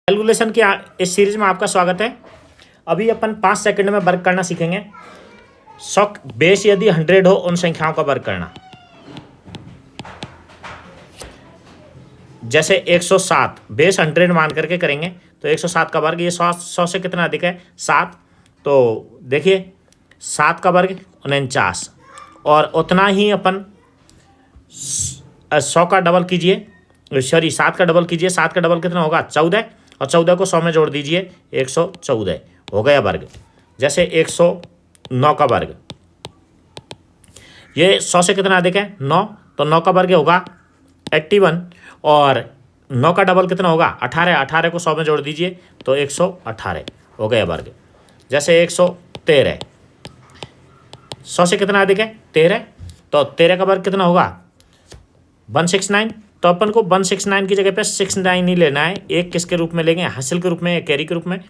Calculation की इस series में आपका स्वागत है। अभी अपन 5 सेकंड में वर्क करना सीखेंगे। बेस यदि 100 हो उन संख्याओं का वर्क करना। जैसे 107 बेस 100 मान करके करेंगे तो 107 का वर्ग, ये 100 से कितना अधिक है 7। तो देखिए 7 का वर्ग 49 और उतना ही अपन 100 का डबल कीजिए, सॉरी 7 का डबल कीजिए। 7 का डबल कितना होगा 14 और 14 को 100 में जोड़ दीजिए 114 हो गया वर्ग। जैसे 109 का वर्ग, ये 100 से कितना अधिक है 9, तो 9 का वर्ग होगा 81 और 9 का डबल कितना होगा 18। 18 को 100 में जोड़ दीजिए तो 118 हो गया वर्ग। जैसे 113, 100 से कितना अधिक है 13, तो 13 का वर्ग कितना होगा 169। तो अपन को 169 की जगह पे 69 ही लेना है। एक किसके रूप में लेंगे, हासिल के रूप में, कैरी के रूप में।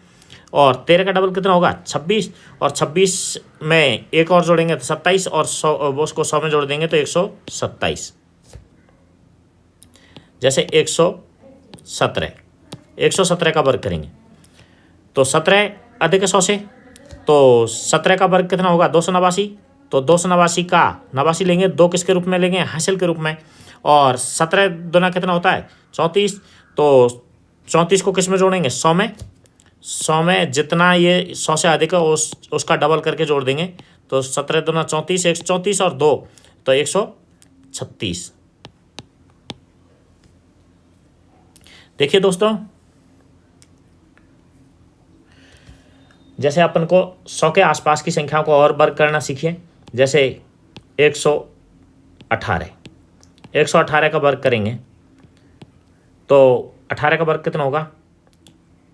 और 13 का डबल कितना होगा 26 और 26 में एक और जोड़ेंगे तो 27 और 100 उसको 100 में जोड़ देंगे तो 127। जैसे 117 का वर्ग करेंगे तो 17 अधिक है 100 से, तो 17 का वर्ग कितना होगा 289। तो 289 का 89 लेंगे, 2 किसके रूप में लेंगे हासिल के रूप में। और 17 दुना कितना होता है 34, तो 34 को किस में जोड़ेंगे 100 में। 100 में जितना ये 100 से अधिक है उसका डबल करके जोड़ देंगे तो 17 दुना 34, 134 और 2 तो 136। देखिए दोस्तों, जैसे अपन को 100 के आसपास की संख्याओं को और वर्ग करना सीखिए। जैसे 118 का वर्ग करेंगे तो 18 का वर्ग कितना होगा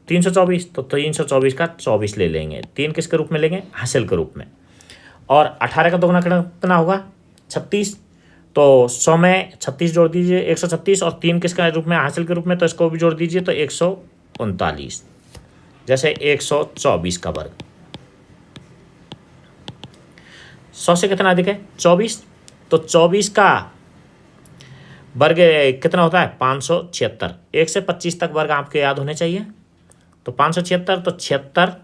324, तो 324 का 24 ले लेंगे। 3 किसके रूप में लेंगे हासिल के रूप में। और 18 का दोगुना कितना होगा 36, तो 100 में 36 जोड़ दीजिए 136 और 3 किसका रूप में हासिल के रूप में, तो इसको भी जोड़ दीजिए तो 139। जैसे 124 का वर्ग, 100 से कितना अधिक है 24, तो 24 का वर्ग कितना होता है 576। 1 से 25 तक वर्ग आपके याद होने चाहिए। तो 576, तो 76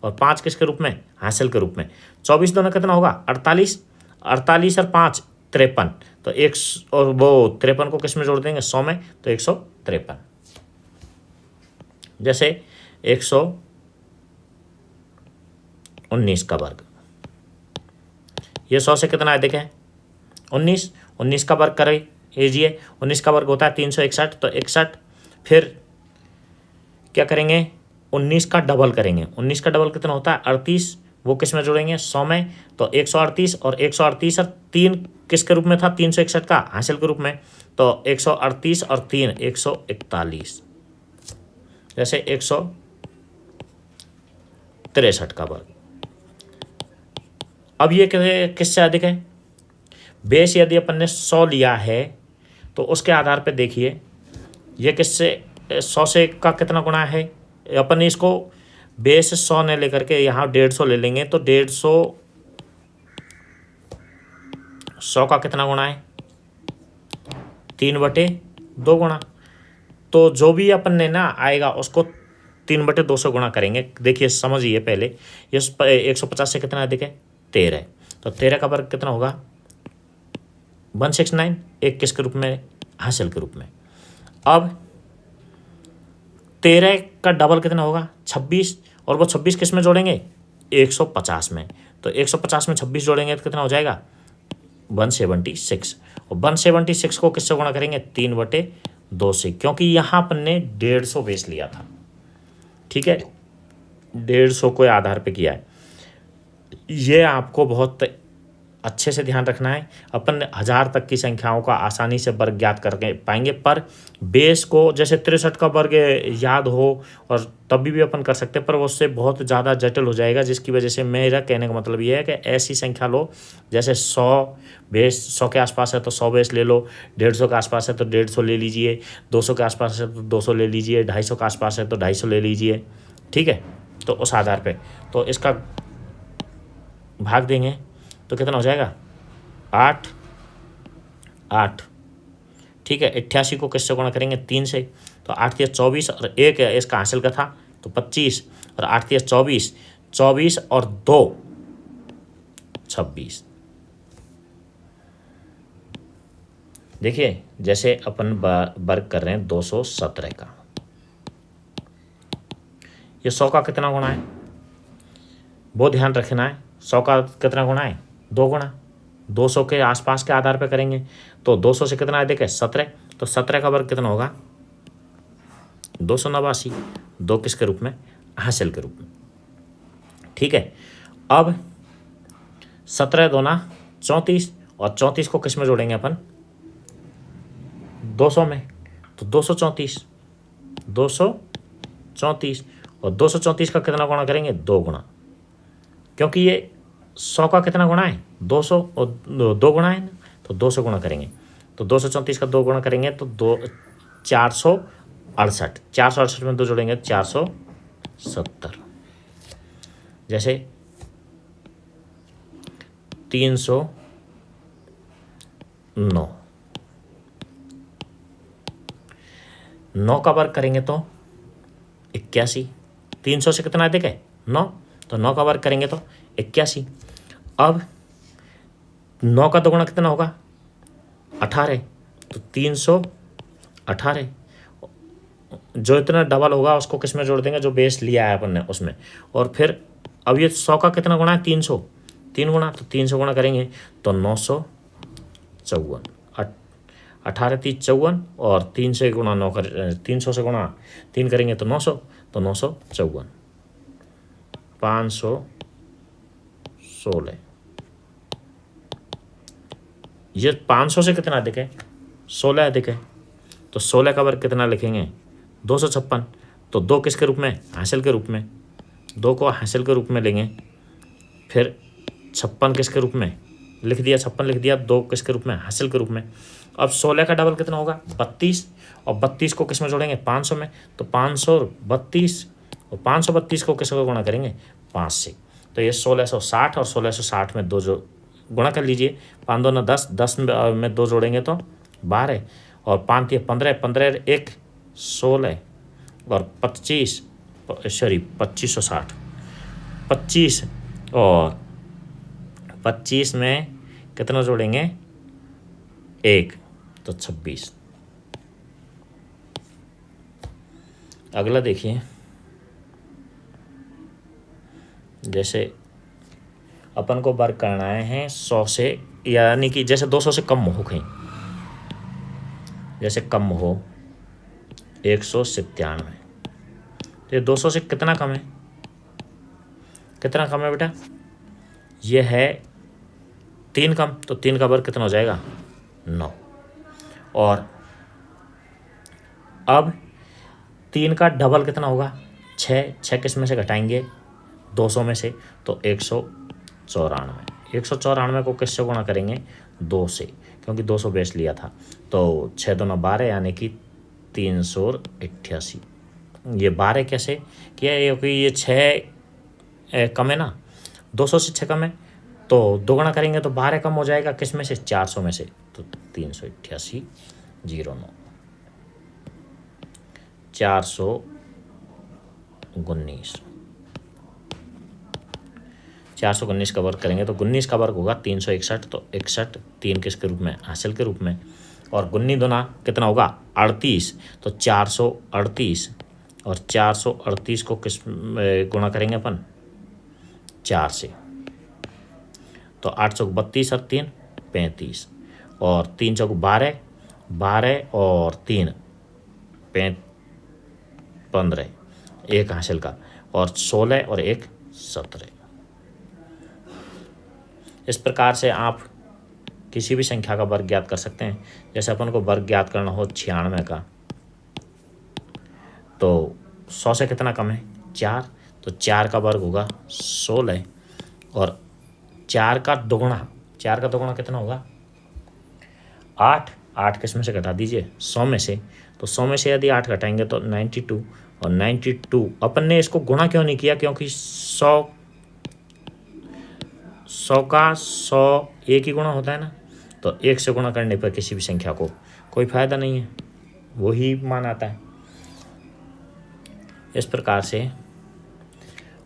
और 5 किसके रूप में हासिल के रूप में। 24 दोनों कितना होगा 48, 48 और 5 53, तो एक और वो 53 को किस में जोड़ देंगे 100 में तो 153। जैसे 119 का वर्ग, ये 100 से कितना अधिक है 19। 19 का वर्ग करें लीजिए, 19 का वर्ग होता है 361, तो 61। फिर क्या करेंगे 19 का डबल करेंगे। 19 का डबल कितना होता है 38, वो किस में जोड़ेंगे 100 में तो 138 और 138 और 3 किसके रूप में था 361 का हासिल के रूप में, तो 138 और 3 141। जैसे 163 का वर्ग। अब ये किससे अधिक है, बेस यदि अपन ने 100 लिया है तो उसके आधार पर देखिए ये किससे 100 से का कितना गुणा है। अपन इसको बेस 100 ने लेकर के यहाँ 150 ले लेंगे तो 150 100 का कितना गुणा है 3/2 गुणा। तो जो भी अपन ने ना आएगा उसको 3/2 से गुणा करेंगे। देखिए समझिए पहले, ये 150 से कितना अधिक है 13, तो 13 का वर्ग कितना होगा 169, एक किसके रूप में हासिल के रूप में। अब 13 का डबल कितना होगा 26 और वो 26 किस में जोड़ेंगे 150 में, तो 150 में 26 जोड़ेंगे तो कितना हो जाएगा 176। और 176 को किससे गुणा करेंगे 3/2 से, क्योंकि यहाँ अपन ने 150 बेस लिया था। ठीक है, 150 को आधार पे किया है। ये आपको बहुत अच्छे से ध्यान रखना है। अपन 1000 तक की संख्याओं का आसानी से वर्ग ज्ञात कर पाएंगे, पर बेस को जैसे 63 का वर्ग याद हो और तभी भी अपन कर सकते हैं, पर उससे बहुत ज़्यादा जटिल हो जाएगा। जिसकी वजह से मेरा कहने का मतलब ये है कि ऐसी संख्या लो जैसे 100 बेस 100 के आसपास है तो 100 बेस ले लो, 150 के आसपास है तो 150 ले लीजिए, 200 के आसपास है तो 200 ले लीजिए, 250 के आसपास है तो 250 ले लीजिए। ठीक है, तो उस आधार पर तो इसका भाग देंगे तो कितना हो जाएगा 8 8। ठीक है, 88 को किससे गुणा करेंगे 3 से, तो 8 तिया 24 और 1 इसका हासिल का था तो 25 और 8 तिया 24, 24 और 2 26। देखिए जैसे अपन वर्क कर रहे हैं 217 का, ये 100 का कितना गुणा है वो ध्यान रखना है। 100 का कितना गुणा है 2 गुणा, 200 के आसपास के आधार पे करेंगे तो 200 से कितना अधिक है 17, तो 17 का वर्ग कितना होगा 289, 2 किसके रूप में हासिल के रूप में। ठीक है, अब 17 दूना 34 और 34 को किस में जोड़ेंगे अपन 200 में, तो 234 और 234 का कितना गुणा करेंगे 2 गुणा, क्योंकि ये 100 का कितना गुणा है 200 और 2 गुणा है ना, तो 200 गुणा करेंगे तो 234 का 2 गुणा करेंगे तो 468 में 2 जोड़ेंगे 470, जैसे 309, 9 का वर्ग करेंगे तो 81, 300 से कितना अधिक है 9, तो 9 का वर्ग करेंगे तो 81। अब 9 का दोगुना कितना होगा 18, तो 318, जो इतना डबल होगा उसको किस में जोड़ देंगे जो बेस लिया है अपन ने उसमें, और फिर अब ये 100 का कितना गुणा है 300, 3 गुणा, तो 300 गुणा करेंगे तो 954, 18 30 54 और 3 से गुणा 9 कर 300 से गुणा 3 करेंगे तो 900, तो 954, 516, ये 500 से कितना अधिक है 16 अधिक है, तो 16 का वर्ग कितना लिखेंगे 256, तो 2 किसके रूप में हासिल के रूप में, 2 को हासिल के रूप में लेंगे, फिर 56 किसके रूप में लिख दिया 56 लिख दिया, 2 किसके रूप में हासिल के रूप में। अब 16 का डबल कितना होगा 32 और 32 को किस में जोड़ेंगे 500 में, तो 532 और 532 को किस को गुणा करेंगे 5 से, तो ये 1660 और 1660 में 2 जो गुणा कर लीजिए, 5 2 10, 10 में 2 जोड़ेंगे तो 12 और 5 3 15, 15 1 16 और 25 2560, 25 और 25 में कितना जोड़ेंगे 1, तो 26। अगला देखिए, जैसे अपन को वर्क करना है 100 से, यानी कि जैसे 200 से कम हो कहीं, जैसे कम हो 197, तो ये 200 से कितना कम है, कितना कम है बेटा, ये है 3 कम, तो 3 का वर्ग कितना हो जाएगा 9, और अब 3 का डबल कितना होगा 6 किस में से घटाएंगे 200 में से, तो 194 को किससे गुणा करेंगे 2 से, क्योंकि 200 बेस लिया था, तो 6 2 12 यानी कि 388। ये 12 कैसे किया, क्योंकि ये 6 कम है ना, 200 से 6 कम है, तो 2 गुणा करेंगे तो 12 कम हो जाएगा किस में से 400 में से, तो 388 09 419 का वर्ग करेंगे तो 19 का वर्ग होगा 361, तो 61 3 किसके रूप में हासिल के रूप में, और 19 दूना कितना होगा 38, तो 438 और 438 को किस गुणा करेंगे अपन 4 से, तो 832 और 3 35 और 3 चौक 12 और 3 15 1 हासिल का, और 16 और 1 17। इस प्रकार से आप किसी भी संख्या का वर्ग ज्ञात कर सकते हैं। जैसे अपन को वर्ग ज्ञात करना हो 96 का, तो 100 से कितना कम है 4, तो 4 का वर्ग होगा 16, और 4 का दोगुना कितना होगा 8 किस में से घटा दीजिए 100 में से, तो 100 में से यदि 8 घटाएंगे तो 92, और 92 अपन ने इसको गुणा क्यों नहीं किया, क्योंकि 100 का 100 एक ही गुणा होता है ना, तो 1 से गुणा करने पर किसी भी संख्या को कोई फायदा नहीं है, वही मान आता है। इस प्रकार से।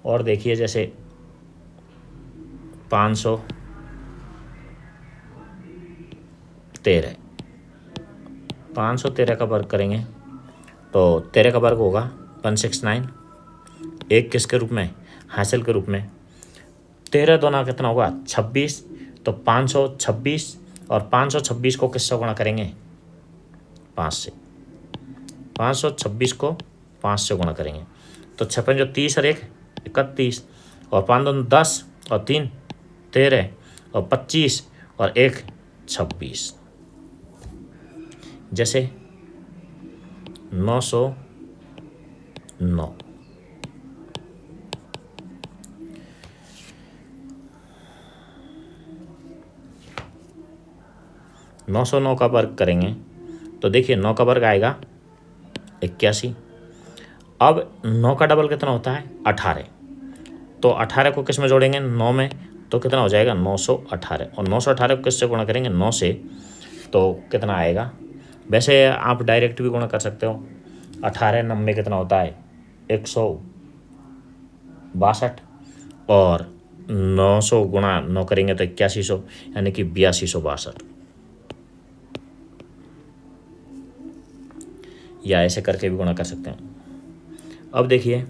और देखिए जैसे 513 का वर्ग करेंगे तो 13 का वर्ग होगा 169। एक किसके रूप में, हासिल के रूप में। 13 दूना कितना होगा 26, तो 526, और 526 को किससे गुणा करेंगे 5 से। 526 को 5 से गुणा करेंगे तो 56 जो 30 और 1 31, और 5 दूनी 10 और 3 13, और 25 और 1 26। जैसे 909। 909 का वर्ग करेंगे तो देखिए 9 का वर्ग आएगा 81। अब 9 का डबल कितना होता है 18, तो 18 को किस में जोड़ेंगे 9 में, तो कितना हो जाएगा 918। और 918 को किससे गुणा करेंगे 9 से, तो कितना आएगा। वैसे आप डायरेक्ट भी गुणा कर सकते हो। 18 90 कितना होता है 162, और 900 गुणा 9 करेंगे तो 8100, यानी कि 8262। या ऐसे करके भी गुणा कर सकते हैं। अब देखिए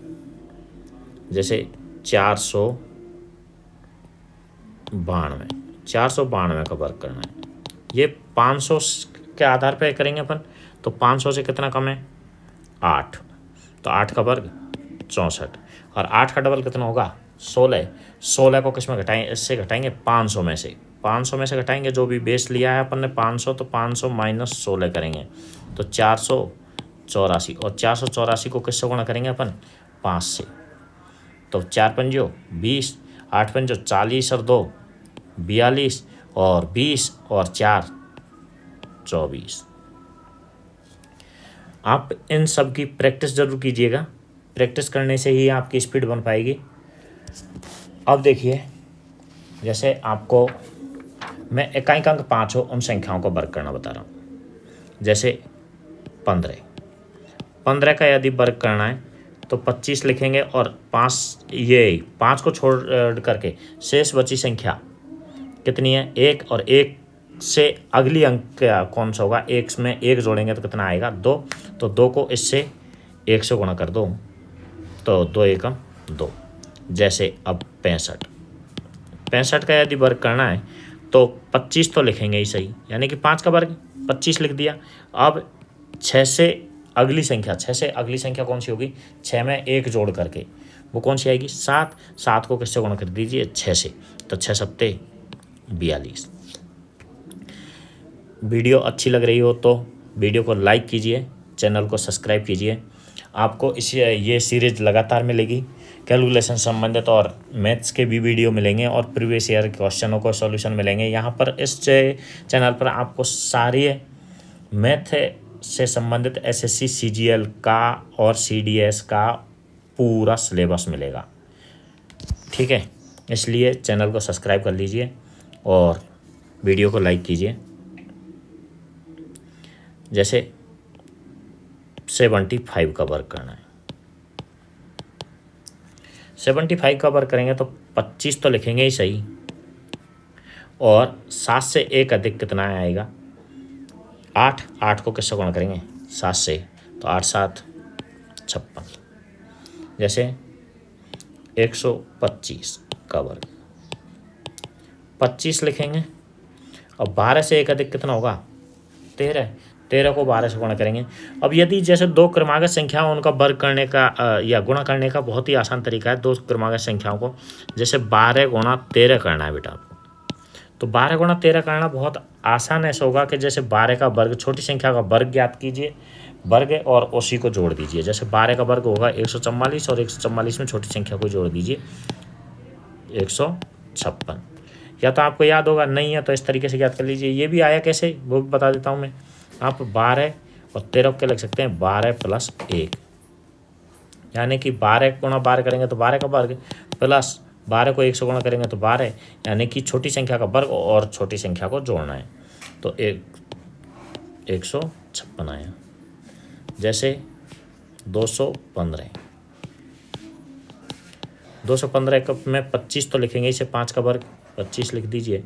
जैसे 492 का वर्ग करना है। ये 500 के आधार पर करेंगे अपन, तो 500 से कितना कम है 8, तो 8 का वर्ग 64, और 8 का डबल कितना होगा 16। 16 को किस में घटाएंगे, इससे घटाएंगे 500 में से। 500 में से घटाएंगे जो भी बेस लिया है अपन ने 500, तो 500 माइनस 16 करेंगे तो 484, और 484 को किससे गुणा करेंगे अपन 5 से। तो 4 पंजो 20, 8 पंजो 40 और 2 42, और 20 और 4 24। आप इन सब की प्रैक्टिस जरूर कीजिएगा, प्रैक्टिस करने से ही आपकी स्पीड बन पाएगी। अब देखिए जैसे आपको मैं इकाई अंक 5 हो उन संख्याओं को वर्ग करना बता रहा हूँ। जैसे 15 का यदि वर्ग करना है तो 25 लिखेंगे, और 5 को छोड़ करके शेष बची संख्या कितनी है 1, और 1 से अगली अंक क्या कौन सा होगा, 1 में 1 जोड़ेंगे तो कितना आएगा 2, तो 2 को इससे 1 से गुणा कर दो तो 2 एकम 2। जैसे अब 65 का यदि वर्ग करना है तो 25 तो लिखेंगे ही सही, यानी कि 5 का वर्ग 25 लिख दिया। अब 6 से अगली संख्या कौन सी होगी, 6 में 1 जोड़ करके वो कौन सी आएगी 7। 7 को किससे गुणा कर दीजिए 6 से, तो 6 सत्ते 42। वीडियो अच्छी लग रही हो तो वीडियो को लाइक कीजिए, चैनल को सब्सक्राइब कीजिए। आपको ये सीरीज लगातार मिलेगी, कैलकुलेशन संबंधित और मैथ्स के भी वीडियो मिलेंगे, और प्रीवियस ईयर क्वेश्चनों को सॉल्यूशन मिलेंगे। यहाँ पर इस चैनल पर आपको सारी मैथ से संबंधित एसएससी सीजीएल का और सीडीएस का पूरा सिलेबस मिलेगा, ठीक है। इसलिए चैनल को सब्सक्राइब कर लीजिए और वीडियो को लाइक कीजिए। जैसे 75 का वर्ग करना है, 75 का वर्ग करेंगे तो 25 तो लिखेंगे ही सही, और 7 से 1 अधिक कितना आएगा 8। 8 को किससे गुणा करेंगे 7 से, तो 8 7 56। जैसे 125 का वर्ग 25 लिखेंगे, और 12 से 1 अधिक कितना होगा 13। 13 को 12 से गुणा करेंगे। अब यदि जैसे दो क्रमागत संख्याओं उनका वर्ग करने का या गुणा करने का बहुत ही आसान तरीका है। दो क्रमागत संख्याओं को जैसे 12 गुणा 13 करना है बेटा आपको, तो 12 गुणा 13 करना बहुत आसान ऐसा होगा कि जैसे 12 का वर्ग, छोटी संख्या का वर्ग ज्ञात कीजिए, वर्ग और उसी को जोड़ दीजिए। जैसे 12 का वर्ग होगा 144, और 144 में छोटी संख्या को जोड़ दीजिए 156। या तो आपको याद होगा, नहीं है तो इस तरीके से याद कर लीजिए। ये भी आया कैसे वो भी बता देता हूँ मैं। आप 12 और 13 के लग सकते हैं 12 + 1, यानी कि 12 गुणा 12 करेंगे तो 12 का वर्ग, प्लस 12 को 1 से गुणा करेंगे तो 12, यानी कि छोटी संख्या का वर्ग और छोटी संख्या को जोड़ना है, तो 156 आया। जैसे 215 215 में 25 तो लिखेंगे, इसे 5 का वर्ग 25 लिख दीजिए।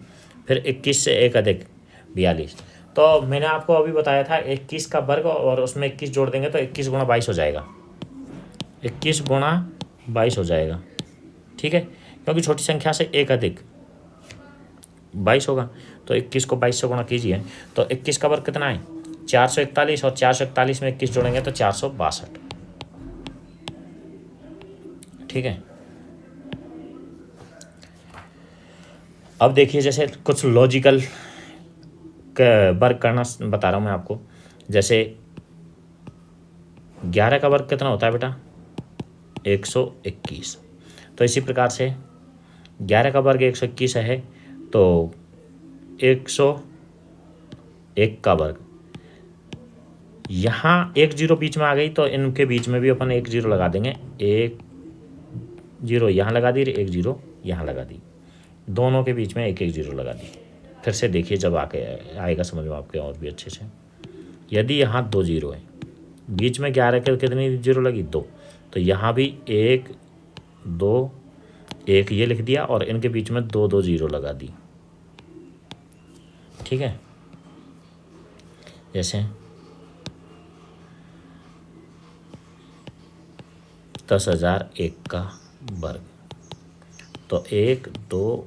फिर 21 से 1 अधिक 42। तो मैंने आपको अभी बताया था 21 का वर्ग और उसमें 21 जोड़ देंगे तो 21 गुणा 22 हो जाएगा, 21 गुणा 22 हो जाएगा। ठीक है, क्योंकि छोटी संख्या से 1 अधिक 22 होगा, तो 21 को 22 से गुणा कीजिए तो 21 का वर्ग कितना है 441, और 441 में 21 जोड़ेंगे तो 462। ठीक है, अब देखिए जैसे कुछ लॉजिकल वर्ग करना बता रहा हूँ मैं आपको। जैसे 11 का वर्ग कितना होता है बेटा 121, तो इसी प्रकार से 11 का वर्ग 121 है, तो 101 का वर्ग, यहाँ 1 जीरो बीच में आ गई तो इनके बीच में भी अपन 1 जीरो लगा देंगे, 1 जीरो यहाँ लगा दी, 1 जीरो यहाँ लगा दी, दोनों के बीच में 1 जीरो लगा दी। फिर से देखिए जब आके आएगा समझ में आपके और भी अच्छे से। यदि यहाँ 2 जीरो है, बीच में 11 के कितनी जीरो लगी 2, तो यहाँ भी 1 2 1 ये लिख दिया और इनके बीच में 2 2 जीरो लगा दी। ठीक है, जैसे 10,001 का वर्ग, तो 1 2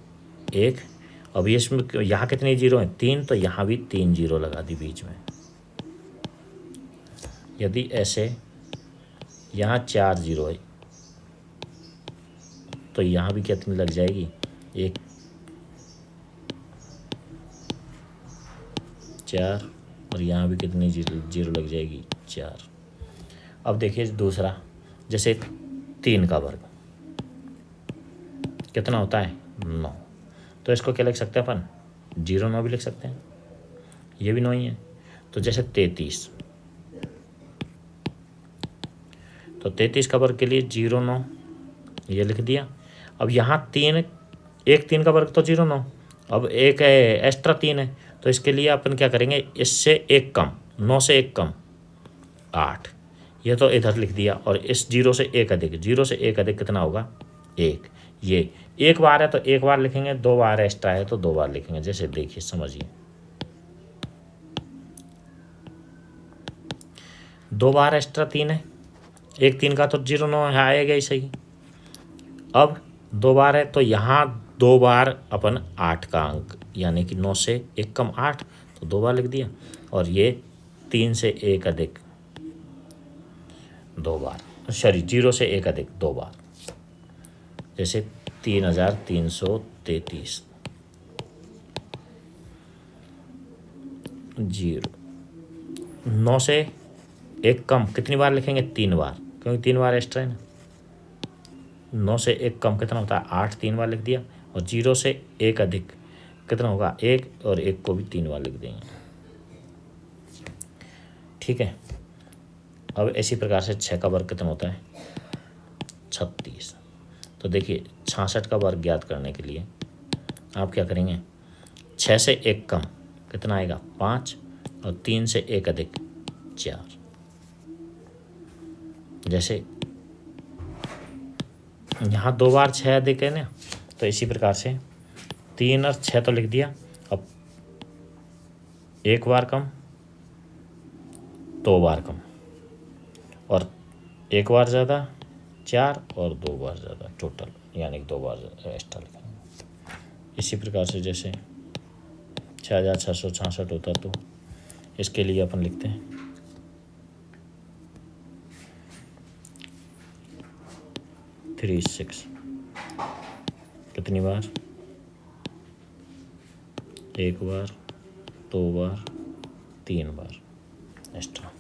1, अब ये इसमें यहाँ कितने जीरो हैं 3, तो यहाँ भी 3 जीरो लगा दी बीच में। यदि ऐसे यहाँ 4 जीरो है तो यहाँ भी कितनी लग जाएगी 1 4, और यहाँ भी कितनी जीरो लग जाएगी 4। अब देखिए दूसरा, जैसे 3 का वर्ग कितना होता है 9, तो इसको क्या लिख सकते हैं अपन 0 9 भी लिख सकते हैं, ये भी 9 ही है। तो जैसे 33, तो 33 का वर्ग के लिए 0 9 ये लिख दिया। अब यहाँ 3 3 का वर्ग तो 0 9, अब एक एक्स्ट्रा 3 है, तो इसके लिए अपन क्या करेंगे, इससे 1 कम, 9 से 1 कम 8, ये तो इधर लिख दिया, और इस 0 से 1 अधिक, 0 से 1 अधिक कितना होगा 1, ये 1 बार है तो 1 बार लिखेंगे, 2 बार एक्स्ट्रा है तो 2 बार लिखेंगे। जैसे देखिए समझिए, 2 बार एक्स्ट्रा 3 है, 1 3 का तो 0 9 है आएगा ही सही। अब 2 बार है तो यहाँ 2 बार अपन 8 का अंक, यानी कि 9 से 1 कम 8, तो 2 बार लिख दिया, और ये 3 से 1 अधिक 2 बार, सॉरी 0 से 1 अधिक 2 बार, जैसे 3333 0। 9 से 1 कम कितनी बार लिखेंगे 3 बार, क्योंकि 3 बार एक्स्ट्रा है ना। 9 से 1 कम कितना होता है 8, 3 बार लिख दिया, और 0 से 1 अधिक कितना होगा 1, और 1 को भी 3 बार लिख देंगे। ठीक है, अब इसी प्रकार से 6 का वर्ग कितना होता है 36। तो देखिए 66 का वर्ग ज्ञात करने के लिए आप क्या करेंगे, 6 से 1 कम कितना आएगा 5, और 3 से 1 अधिक 4। जैसे यहाँ 2 बार 6 अधिक है ना, तो इसी प्रकार से 3 और 6 तो लिख दिया, अब 1 बार कम 2 बार कम, और 1 बार ज़्यादा 4, और 2 बार ज़्यादा टोटल, यानी कि 2 बार एक्स्ट्रा लिखेंगे। इसी प्रकार से जैसे 6666 होता, तो इसके लिए अपन लिखते हैं 36 कितनी बार 1 बार 2 बार 3 बार एक्स्ट्रा।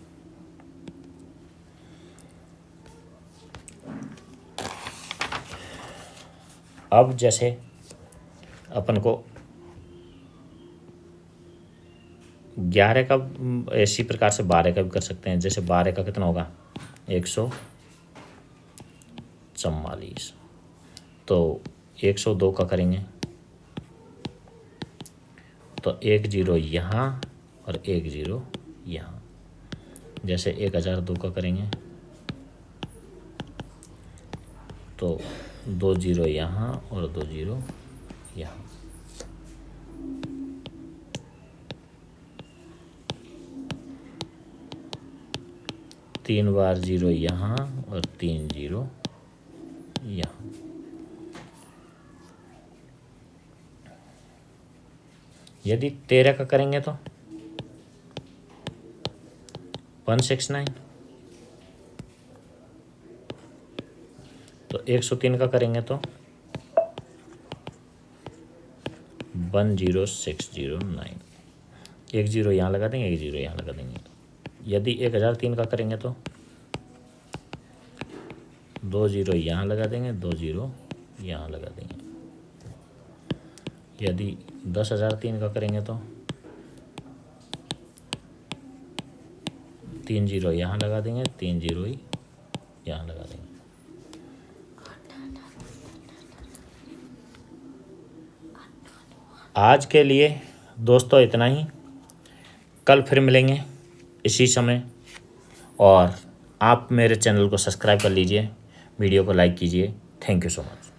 अब जैसे अपन को 11 का इसी प्रकार से 12 का भी कर सकते हैं। जैसे 12 का कितना होगा 144, तो 102 का करेंगे तो 1 जीरो यहाँ और 1 जीरो यहाँ। जैसे 1002 का करेंगे तो 2 जीरो यहाँ और 2 जीरो यहाँ। तीन बार जीरो यहाँ और 3 जीरो यहाँ। यदि 13 का करेंगे तो 169, तो 103 का करेंगे तो 10609। एक जीरो यहाँ लगा देंगे, एक जीरो यहाँ लगा देंगे। यदि 1003 का करेंगे तो 2 जीरो यहाँ लगा देंगे, 2 जीरो यहाँ लगा देंगे। यदि 10,003 का करेंगे तो 3 जीरो यहाँ लगा देंगे, 3 जीरो ही यहाँ लगा देंगे। आज के लिए दोस्तों इतना ही। कल फिर मिलेंगे इसी समय, और आप मेरे चैनल को सब्सक्राइब कर लीजिए, वीडियो को लाइक कीजिए। Thank you so much.